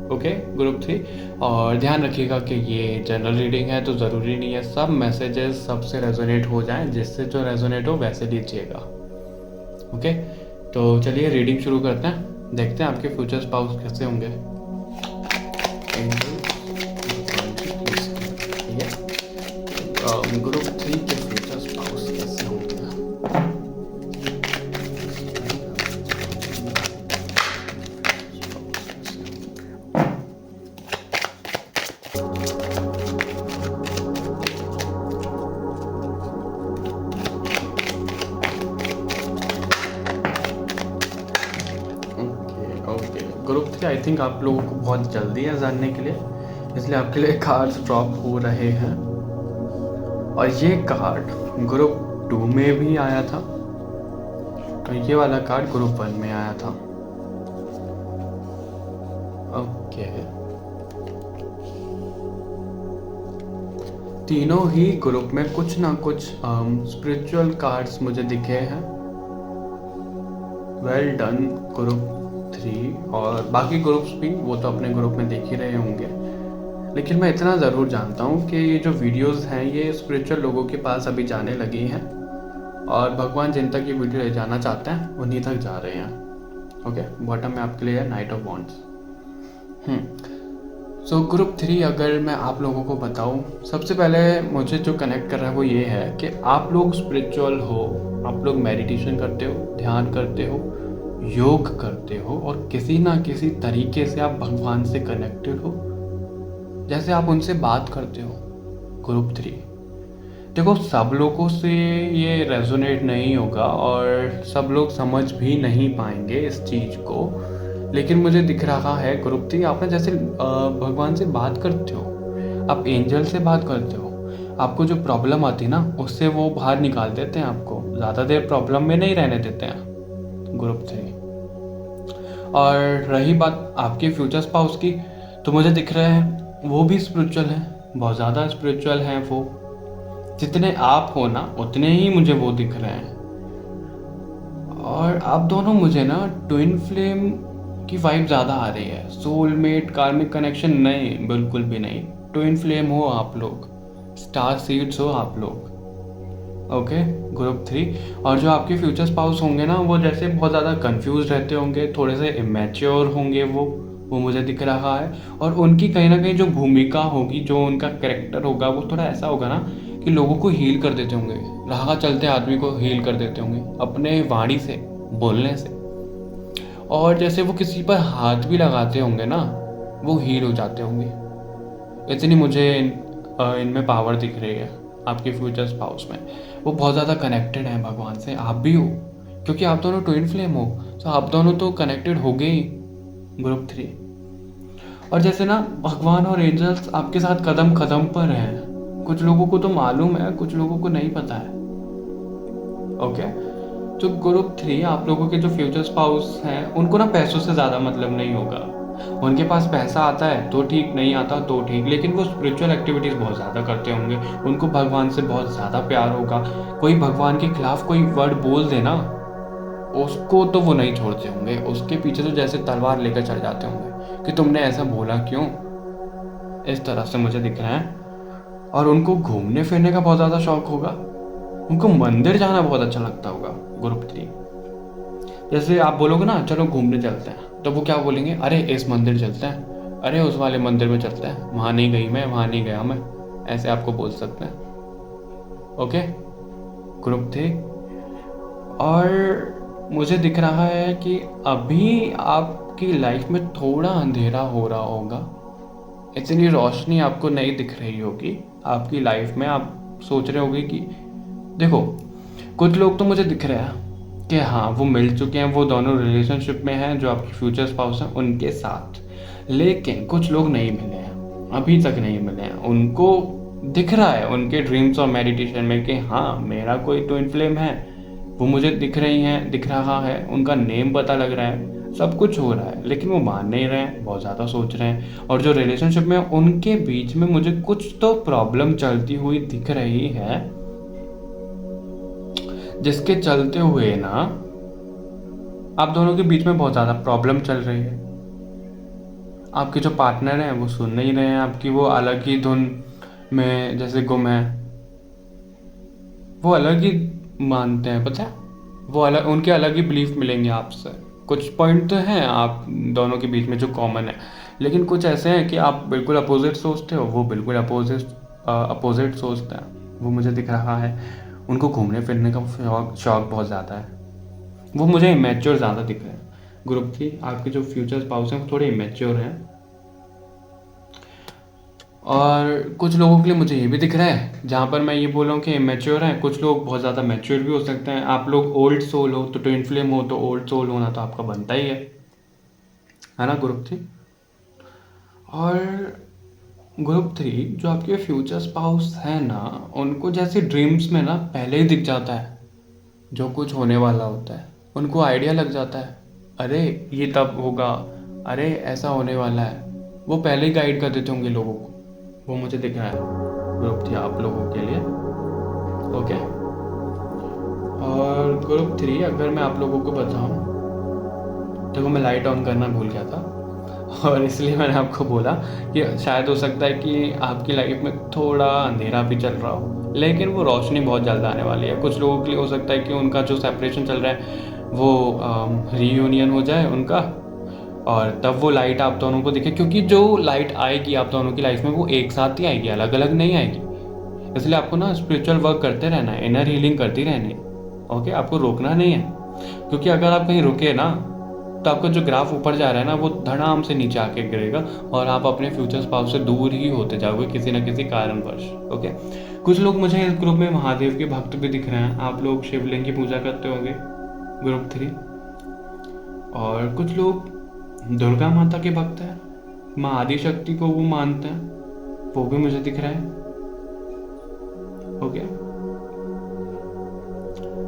ओके ग्रुप 3, और ध्यान रखिएगा कि ये जनरल रीडिंग है, तो ज़रूरी नहीं है सब मैसेजेस सबसे रेजोनेट हो जाएं। जिससे जो रेजोनेट हो वैसे लीजिएगा। ओके, तो चलिए रीडिंग शुरू करते हैं, देखते हैं आपके फ्यूचर स्पाउस कैसे होंगे। ग्रुप 3 के फ्यूचर स्पाउस कैसे होंगे। ग्रुप 3 आई थिंक आप लोगों को बहुत जल्दी है जानने के लिए, इसलिए आपके लिए कार्ड्स ड्रॉप हो रहे हैं। और ये कार्ड ग्रुप 2 में भी आया था, तो ये वाला कार्ड ग्रुप 1 में आया था। ओके, तीनों ही ग्रुप में कुछ ना कुछ स्पिरिचुअल कार्ड्स मुझे दिखे हैं। Well done group 3। और बाकी ग्रुप्स भी वो तो अपने ग्रुप में देख ही रहे होंगे, लेकिन मैं इतना ज़रूर जानता हूँ कि ये जो वीडियोस हैं ये स्पिरिचुअल लोगों के पास अभी जाने लगी हैं, और भगवान जिन तक ये वीडियो ले जाना चाहते हैं उन्हीं तक जा रहे हैं। ओके, बॉटम में आपके लिए है night of wands. So group 3 अगर मैं आप लोगों को बताऊँ, सबसे पहले मुझे जो कनेक्ट कर रहा है वो ये है कि आप लोग स्पिरिचुअल हो, आप लोग मेडिटेशन करते हो, ध्यान करते हो, योग करते हो, और किसी ना किसी तरीके से आप भगवान से कनेक्टेड हो, जैसे आप उनसे बात करते हो। ग्रुप 3 देखो, सब लोगों से ये रेजोनेट नहीं होगा और सब लोग समझ भी नहीं पाएंगे इस चीज़ को, लेकिन मुझे दिख रहा है ग्रुप 3 आप ना जैसे भगवान से बात करते हो, आप एंजल से बात करते हो, आपको जो प्रॉब्लम आती है ना उससे वो बाहर निकाल देते हैं, आपको ज़्यादा देर प्रॉब्लम में नहीं रहने देते हैं ग्रुप 3। और रही बात आपके फ्यूचर स्पाउस की, तो मुझे दिख रहे हैं वो भी स्पिरिचुअल हैं, बहुत ज़्यादा स्पिरिचुअल हैं वो। जितने आप हो ना उतने ही मुझे वो दिख रहे हैं। और आप दोनों मुझे ना ट्विन फ्लेम की वाइब ज़्यादा आ रही है। सोलमेट, कार्मिक कनेक्शन नहीं, बिल्कुल भी नहीं। ट्विन फ्लेम हो आप लोग, स्टार सीड्स हो आप लोग। Okay, group 3। और जो आपके फ्यूचर स्पाउस होंगे ना, वो जैसे बहुत ज़्यादा कंफ्यूज रहते होंगे, थोड़े से इमेच्योर होंगे वो मुझे दिख रहा है। और उनकी कहीं ना कहीं जो भूमिका होगी, जो उनका कैरेक्टर होगा, वो थोड़ा ऐसा होगा ना कि लोगों को हील कर देते होंगे, राह चलते आदमी को हील कर देते होंगे अपने वाणी से, बोलने से। और जैसे वो किसी पर हाथ भी लगाते होंगे ना, वो हील हो जाते होंगे। इतनी मुझे इनमें पावर दिख रही है आपके फ्यूचर स्पाउस में। वो बहुत ज़्यादा कनेक्टेड हैं भगवान से, आप भी हो, क्योंकि आप दोनों ट्विन फ्लेम हो, तो आप दोनों तो कनेक्टेड हो गए ही, ग्रुप 3। और जैसे ना भगवान और एंजल्स आपके साथ कदम कदम पर हैं। कुछ लोगों को तो मालूम है, कुछ लोगों को नहीं पता है। ओके, तो ग्रुप 3 आप लोगों के जो फ्यूचर स्पाउस हैं, उनको ना पैसों से ज़्यादा मतलब नहीं होगा। उनके पास पैसा आता है तो ठीक, नहीं आता तो ठीक, लेकिन वो स्पिरिचुअल एक्टिविटीज़ बहुत ज़्यादा करते होंगे। उनको भगवान से बहुत ज़्यादा प्यार होगा। कोई भगवान के खिलाफ कोई वर्ड बोल देना, उसको तो वो नहीं छोड़ते होंगे। उसके पीछे तो जैसे तलवार लेकर चल जाते होंगे कि तुमने ऐसा बोला क्यों। इस तरह से मुझे दिख रहा है। और उनको घूमने फिरने का बहुत ज़्यादा शौक होगा। उनको मंदिर जाना बहुत अच्छा लगता होगा ग्रुप 3। जैसे आप बोलोगे ना चलो घूमने चलते हैं, तो वो क्या बोलेंगे, अरे इस मंदिर चलते हैं, अरे उस वाले मंदिर में चलते हैं, वहाँ नहीं गई मैं, वहाँ नहीं गया मैं, ऐसे आपको बोल सकते हैं। Okay, group 3। और मुझे दिख रहा है कि अभी आपकी लाइफ में थोड़ा अंधेरा हो रहा होगा। इतनी रोशनी आपको नहीं दिख रही होगी आपकी लाइफ में। आप सोच रहे होगे कि देखो, कुछ लोग तो मुझे दिख रहे हैं कि हाँ वो मिल चुके हैं, वो दोनों रिलेशनशिप में हैं, जो आपके फ्यूचर स्पाउस हैं उनके साथ। लेकिन कुछ लोग नहीं मिले हैं, अभी तक नहीं मिले हैं। उनको दिख रहा है उनके ड्रीम्स और मेडिटेशन में कि हाँ मेरा कोई ट्विन फ्लेम है, वो मुझे दिख रही हैं, दिख रहा है, उनका नेम पता लग रहा है, सब कुछ हो रहा है, लेकिन वो मान नहीं रहे हैं, बहुत ज़्यादा सोच रहे हैं। और जो रिलेशनशिप में उनके बीच में मुझे कुछ तो प्रॉब्लम चलती हुई दिख रही है, जिसके चलते हुए ना आप दोनों के बीच में बहुत ज़्यादा प्रॉब्लम चल रही है। आपके जो पार्टनर हैं वो सुन नहीं रहे हैं आपकी, वो अलग ही धुन में जैसे गुम है, वो अलग ही मानते हैं, पता है, वो अलग, उनके अलग ही बिलीफ मिलेंगे आपसे। कुछ पॉइंट तो हैं आप दोनों के बीच में जो कॉमन है, लेकिन कुछ ऐसे हैं कि आप बिल्कुल अपोजिट सोचते हो, वो बिल्कुल अपोजिट सोचते हैं। वो मुझे दिख रहा है उनको घूमने फिरने का शौक बहुत ज़्यादा है। वो मुझे इमेच्योर ज़्यादा दिख रहे हैं। ग्रुप 3 आपके जो फ्यूचर स्पाउस हैं वो थोड़े इमेच्योर हैं। और कुछ लोगों के लिए मुझे ये भी दिख रहा है, जहाँ पर मैं ये बोल रहा हूँ कि इमेच्योर हैं, कुछ लोग बहुत ज़्यादा मैच्योर भी हो सकते हैं। आप लोग ओल्ड सोल हो, तो ट्विन फ्लेम हो, तो ओल्ड सोल होना तो आपका बनता ही है ना ग्रुप 3। और ग्रुप 3 जो आपके फ्यूचर स्पाउस है ना, उनको जैसे ड्रीम्स में ना पहले ही दिख जाता है जो कुछ होने वाला होता है। उनको आइडिया लग जाता है, अरे ये तब होगा, अरे ऐसा होने वाला है। वो पहले ही गाइड कर देते होंगे लोगों को। वो मुझे दिख रहा है ग्रुप 3 आप लोगों के लिए। ओके, और ग्रुप 3 अगर मैं आप लोगों को बताऊं, देखो मैं लाइट ऑन करना भूल गया था, और इसलिए मैंने आपको बोला कि शायद हो सकता है कि आपकी लाइफ में थोड़ा अंधेरा भी चल रहा हो, लेकिन वो रोशनी बहुत जल्द आने वाली है। कुछ लोगों के लिए हो सकता है कि उनका जो सेपरेशन चल रहा है वो रीयूनियन हो जाए उनका, और तब वो लाइट आप दोनों को दिखे। क्योंकि जो लाइट आएगी आप दोनों की लाइफ में वो एक साथ ही आएगी, अलग अलग नहीं आएगी। इसलिए आपको ना स्पिरिचुअल वर्क करते रहना है, इनर हीलिंग करती रहनी है। ओके, आपको रोकना नहीं है, क्योंकि अगर आप कहीं रुके ना तो आपका जो ग्राफ ऊपर जा रहा है ना, वो धड़ाम से नीचे आके गिरेगा, और आप अपने फ्यूचर स्पाउस से दूर ही होते जाओगे किसी न किसी कारणवश। ओके, कुछ लोग मुझे इस ग्रुप में महादेव के भक्त भी दिख रहे हैं। आप लोग शिवलिंग की पूजा करते होंगे ग्रुप 3। और कुछ लोग दुर्गा माता के भक्त हैं, माँ आदि शक्ति को वो मानते हैं, वो भी मुझे दिख रहा है। ओके,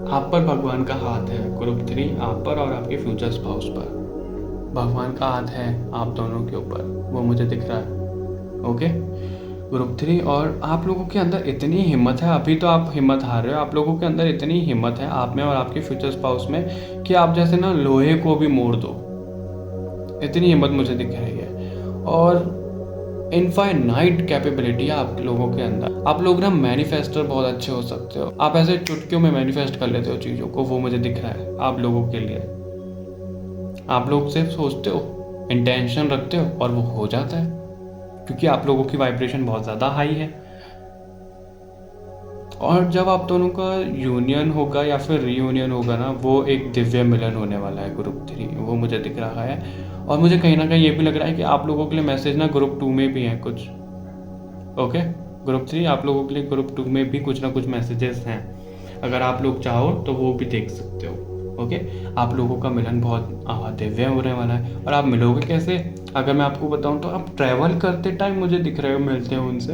आप पर भगवान का हाथ है ग्रुप 3, आप पर और आपके फ्यूचर स्पाउस पर भगवान का हाथ है आप दोनों के ऊपर, वो मुझे दिख रहा है। Okay, group 3। और आप लोगों के अंदर इतनी हिम्मत है, अभी तो आप हिम्मत हार रहे हो, आप लोगों के अंदर इतनी हिम्मत है आप में और आपके फ्यूचर स्पाउस में कि आप जैसे ना लोहे को भी मोड़ दो, इतनी हिम्मत मुझे दिख रही है। और इनफाइनाइट कैपेबिलिटी है आप लोगों के अंदर। आप लोग ना मैनिफेस्टर बहुत अच्छे हो सकते हो। आप ऐसे चुटकियों में मैनिफेस्ट कर लेते हो चीज़ों को, वो मुझे दिख रहा है आप लोगों के लिए। आप लोग सिर्फ सोचते हो, इंटेंशन रखते हो और वो हो जाता है, क्योंकि आप लोगों की वाइब्रेशन बहुत ज़्यादा हाई है। और जब आप दोनों का यूनियन होगा या फिर रीयूनियन होगा ना, वो एक दिव्य मिलन होने वाला है ग्रुप 3, वो मुझे दिख रहा है। और मुझे कहीं ना कहीं ये भी लग रहा है कि आप लोगों के लिए मैसेज ना ग्रुप 2 में भी हैं कुछ। ओके, ग्रुप 3 आप लोगों के लिए ग्रुप 2 में भी कुछ ना कुछ मैसेजेस हैं। अगर आप लोग चाहो तो वो भी देख सकते हो। ओके, आप लोगों का मिलन बहुत दिव्य होने वाला है। और आप मिलोगे कैसे, अगर मैं आपको बताऊं तो आप ट्रैवल करते टाइम मुझे दिख रहे हो मिलते हो उनसे,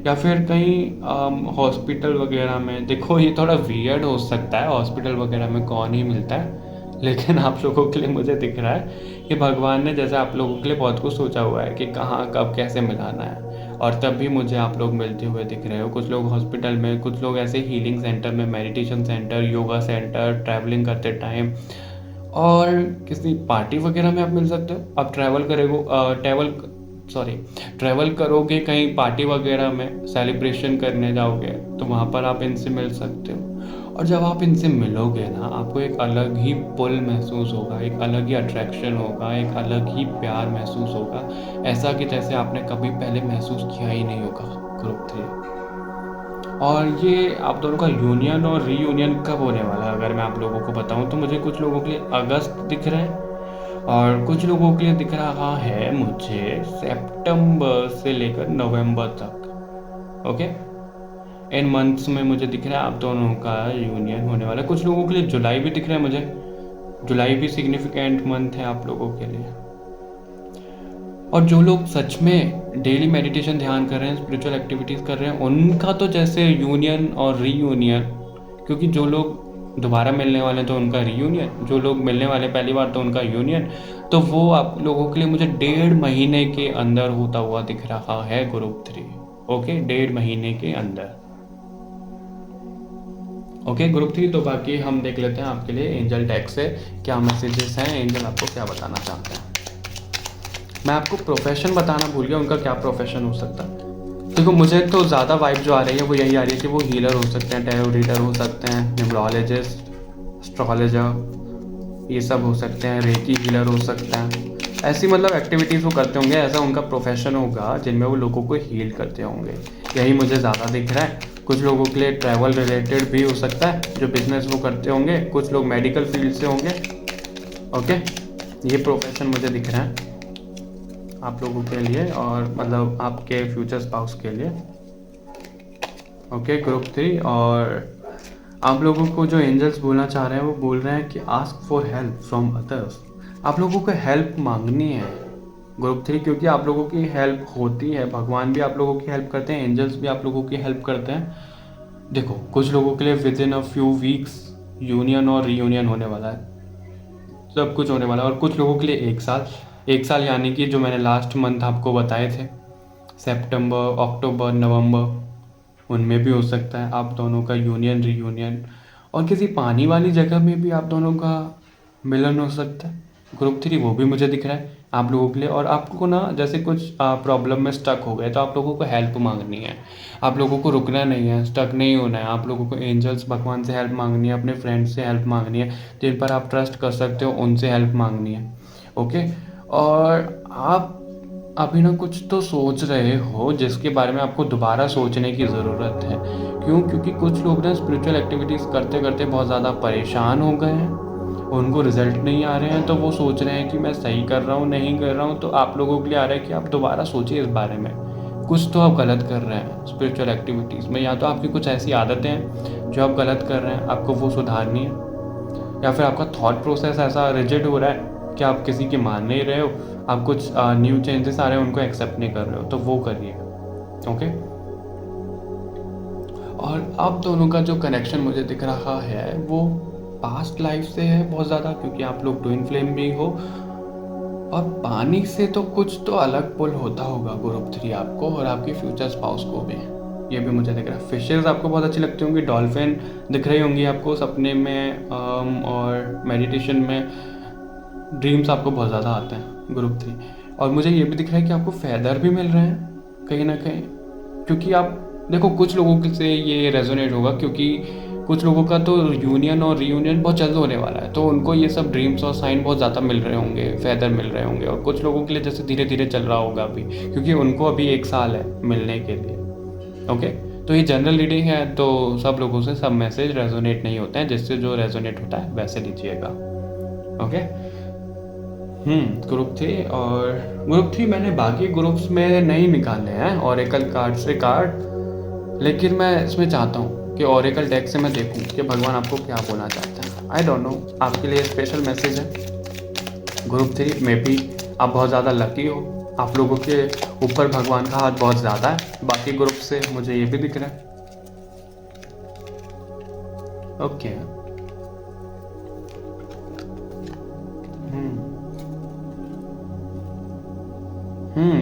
या फिर कहीं हॉस्पिटल वगैरह में। देखो ये थोड़ा वियर्ड हो सकता है, हॉस्पिटल वगैरह में कौन ही मिलता है, लेकिन आप लोगों के लिए मुझे दिख रहा है कि भगवान ने जैसे आप लोगों के लिए बहुत कुछ सोचा हुआ है कि कहाँ कब कैसे मिलाना है। और तब भी मुझे आप लोग मिलते हुए दिख रहे हो। कुछ लोग हॉस्पिटल में, कुछ लोग ऐसे हीलिंग सेंटर में, meditation centre, yoga centre, travelling करते टाइम, और किसी पार्टी वगैरह में आप मिल सकते हो। आप ट्रैवल करोगे कहीं पार्टी वगैरह में, सेलिब्रेशन करने जाओगे तो वहाँ पर आप इनसे मिल सकते हो। और जब आप इनसे मिलोगे ना, आपको एक अलग ही पुल महसूस होगा, एक अलग ही अट्रैक्शन होगा, एक अलग ही प्यार महसूस होगा, ऐसा कि जैसे आपने कभी पहले महसूस किया ही नहीं होगा ग्रुप 3। और ये आप दोनों का यूनियन और रीयूनियन कब होने वाला है अगर मैं आप लोगों को बताऊं तो मुझे कुछ लोगों के लिए अगस्त दिख रहा है, और कुछ लोगों के लिए दिख रहा है मुझे सितंबर से लेकर नवंबर तक। ओके, इन मंथ्स में मुझे दिख रहा है आप दोनों का यूनियन होने वाला है। कुछ लोगों के लिए जुलाई भी दिख रहा है मुझे, जुलाई भी सिग्निफिकेंट मंथ है आप लोगों के लिए। और जो लोग सच में डेली मेडिटेशन ध्यान कर रहे हैं, स्पिरिचुअल एक्टिविटीज़ कर रहे हैं, उनका तो जैसे यूनियन और रीयूनियन, क्योंकि जो लोग दोबारा मिलने वाले तो उनका रीयूनियन, जो लोग मिलने वाले पहली बार तो उनका यूनियन, तो वो आप लोगों के लिए मुझे 1.5 महीने के अंदर होता हुआ दिख रहा है ग्रुप 3। ओके, 1.5 महीने के अंदर। ओके ग्रुप 3, तो बाकी हम देख लेते हैं आपके लिए एंजल टैग से क्या मैसेजेस हैं, एंजल आपको क्या बताना चाहते हैं। मैं आपको प्रोफेशन बताना भूल गया, उनका क्या प्रोफेशन हो सकता है। देखो मुझे तो ज़्यादा वाइब जो आ रही है वो यही आ रही है कि वो हीलर हो सकते हैं, टैरो रीडर हो सकते हैं, न्यूमरोलॉजिस्ट, एस्ट्रोलॉजर, ये सब हो सकते हैं, रेकी हीलर हो सकते हैं। ऐसी मतलब एक्टिविटीज़ वो करते होंगे, ऐसा उनका प्रोफेशन होगा जिनमें वो लोगों को हील करते होंगे, यही मुझे ज़्यादा दिख रहा है। कुछ लोगों के लिए ट्रैवल रिलेटेड भी हो सकता है, जो बिजनेस वो करते होंगे। कुछ लोग मेडिकल फील्ड से होंगे। ओके, ये प्रोफेशन मुझे दिख रहा है आप लोगों के लिए, और मतलब आपके फ्यूचर स्पाउस के लिए। ओके ग्रुप 3, और आप लोगों को जो एंजल्स बोलना चाह रहे हैं वो बोल रहे हैं कि ask for help from others. आप लोगों को हेल्प मांगनी है ग्रुप 3, क्योंकि आप लोगों की हेल्प होती है, भगवान भी आप लोगों की हेल्प करते हैं, एंजल्स भी आप लोगों की हेल्प करते हैं। देखो कुछ लोगों के लिए with in a few weeks union और रीयूनियन होने वाला है, सब कुछ होने वाला है। और कुछ लोगों के लिए 1 साल यानी कि जो मैंने लास्ट मंथ आपको बताए थे, सितंबर, अक्टूबर, नवंबर, उनमें भी हो सकता है आप दोनों का यूनियन रीयूनियन। और किसी पानी वाली जगह में भी आप दोनों का मिलन हो सकता है ग्रुप 3, वो भी मुझे दिख रहा है आप लोगों के लिए। और आपको ना जैसे कुछ प्रॉब्लम में स्टक हो गए तो आप लोगों को हेल्प मांगनी है, आप लोगों को रुकना नहीं है, स्टक नहीं होना है। आप लोगों को एंजल्स, भगवान से हेल्प मांगनी है, अपने फ्रेंड्स से हेल्प मांगनी है, जिन पर आप ट्रस्ट कर सकते हो उनसे हेल्प मांगनी है। ओके, और आप अभी ना कुछ तो सोच रहे हो जिसके बारे में आपको दोबारा सोचने की ज़रूरत है। क्यों? क्योंकि कुछ लोग ना स्पिरिचुअल एक्टिविटीज़ करते करते बहुत ज़्यादा परेशान हो गए हैं, उनको रिजल्ट नहीं आ रहे हैं, तो वो सोच रहे हैं कि मैं सही कर रहा हूँ नहीं कर रहा हूँ। तो आप लोगों के लिए आ रहा है कि आप दोबारा सोचिए इस बारे में, कुछ तो आप गलत कर रहे हैं स्पिरिचुअल एक्टिविटीज़ में, या तो आपकी कुछ ऐसी आदतें हैं जो आप गलत कर रहे हैं, आपको वो सुधारनी है, या फिर आपका थॉट प्रोसेस ऐसा रिजिड हो रहा है कि आप किसी की मान नहीं रहे हो, आप कुछ न्यू चेंजेस आ रहे हैं उनको एक्सेप्ट नहीं कर रहे हो, तो वो करिए। ओके, और आप दोनों का जो कनेक्शन मुझे दिख रहा है वो पास्ट लाइफ से है बहुत ज़्यादा, क्योंकि आप लोग ट्विन फ्लेम भी हो। और पानी से तो कुछ तो अलग पुल होता होगा ग्रुप 3 आपको और आपके फ्यूचर स्पाउस को भी, ये भी मुझे दिख रहा है। फिशेस आपको बहुत अच्छी लगती होंगी, डॉल्फिन दिख रही होंगी आपको सपने में, और मेडिटेशन में ड्रीम्स आपको बहुत ज़्यादा आते हैं ग्रुप 3। और मुझे ये भी दिख रहा है कि आपको फेदर भी मिल रहे हैं कहीं ना कहीं, क्योंकि आप देखो कुछ लोगों से ये रेजोनेट होगा, क्योंकि कुछ लोगों का तो यूनियन और रीयूनियन बहुत जल्द होने वाला है, तो उनको ये सब ड्रीम्स और साइन बहुत ज़्यादा मिल रहे होंगे, फेदर मिल रहे होंगे। और कुछ लोगों के लिए जैसे धीरे धीरे चल रहा होगा अभी, क्योंकि उनको अभी 1 साल है मिलने के लिए। ओके, तो ये जनरल रीडिंग है, तो सब लोगों से सब मैसेज रेजोनेट नहीं होते हैं, जिससे जो रेजोनेट होता है वैसे लीजिएगा। Okay, group 3। और ग्रुप 3 मैंने बाकी ग्रुप्स में नहीं निकाले हैं ओरेकल कार्ड से कार्ड, लेकिन मैं इसमें चाहता हूँ कि ओरेकल डेक से मैं देखूँ कि भगवान आपको क्या बोलना चाहते हैं। आई डोंट नो, आपके लिए स्पेशल मैसेज है ग्रुप 3 में भी। आप बहुत ज़्यादा लकी हो, आप लोगों के ऊपर भगवान का हाथ बहुत ज़्यादा है बाकी ग्रुप से, मुझे ये भी दिख रहा है। ओके,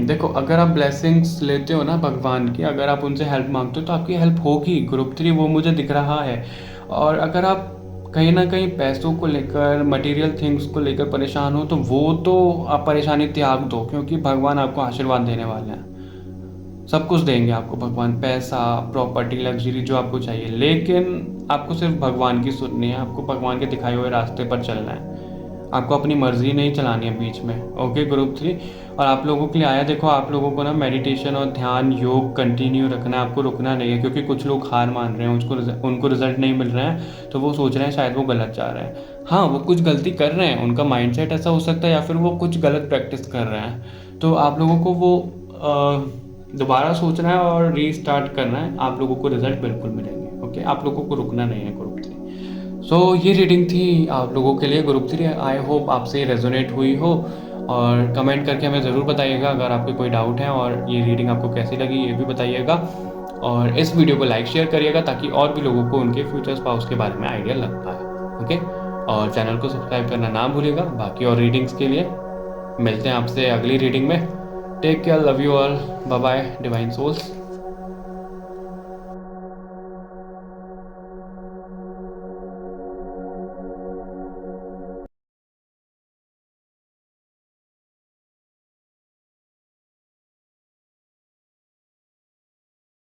देखो अगर आप ब्लेसिंग्स लेते हो ना भगवान की, अगर आप उनसे हेल्प मांगते हो तो आपकी हेल्प होगी ग्रुप 3, वो मुझे दिख रहा है। और अगर आप कहीं ना कहीं पैसों को लेकर, मटेरियल थिंग्स को लेकर परेशान हो, तो वो तो आप परेशानी त्याग दो, क्योंकि भगवान आपको आशीर्वाद देने वाले हैं। सब कुछ देंगे आपको भगवान, पैसा, प्रॉपर्टी, लग्जरी, जो आपको चाहिए। लेकिन आपको सिर्फ भगवान की सुननी है, आपको भगवान के दिखाए हुए रास्ते पर चलना है, आपको अपनी मर्जी नहीं चलानी है बीच में। ओके ग्रुप 3, और आप लोगों के लिए आया, देखो आप लोगों को ना मेडिटेशन और ध्यान योग कंटिन्यू रखना है, आपको रुकना नहीं है, क्योंकि कुछ लोग हार मान रहे हैं, उनको रिजल्ट नहीं मिल रहे हैं, तो वो सोच रहे हैं शायद वो गलत जा रहे हैं। हाँ, वो कुछ गलती कर रहे हैं, उनका माइंडसेट ऐसा हो सकता है, या फिर वो कुछ गलत प्रैक्टिस कर रहे हैं। तो आप लोगों को वो दोबारा सोचना है और रीस्टार्ट करना है, आप लोगों को रिजल्ट बिल्कुल मिलेंगे। ओके, आप लोगों को रुकना नहीं है ग्रुप 3। सो ये रीडिंग थी आप लोगों के लिए ग्रुप 3। आई होप आपसे रेजोनेट हुई हो, और कमेंट करके हमें ज़रूर बताइएगा अगर आपके कोई डाउट है, और ये रीडिंग आपको कैसी लगी ये भी बताइएगा। और इस वीडियो को लाइक शेयर करिएगा, ताकि और भी लोगों को उनके फ्यूचर स्पाउस के बारे में आइडिया लग पाए। ओके, और चैनल को सब्सक्राइब करना ना भूलिएगा। बाकी और रीडिंग्स के लिए मिलते हैं आपसे अगली रीडिंग में। Take care, love you all, bye bye divine souls.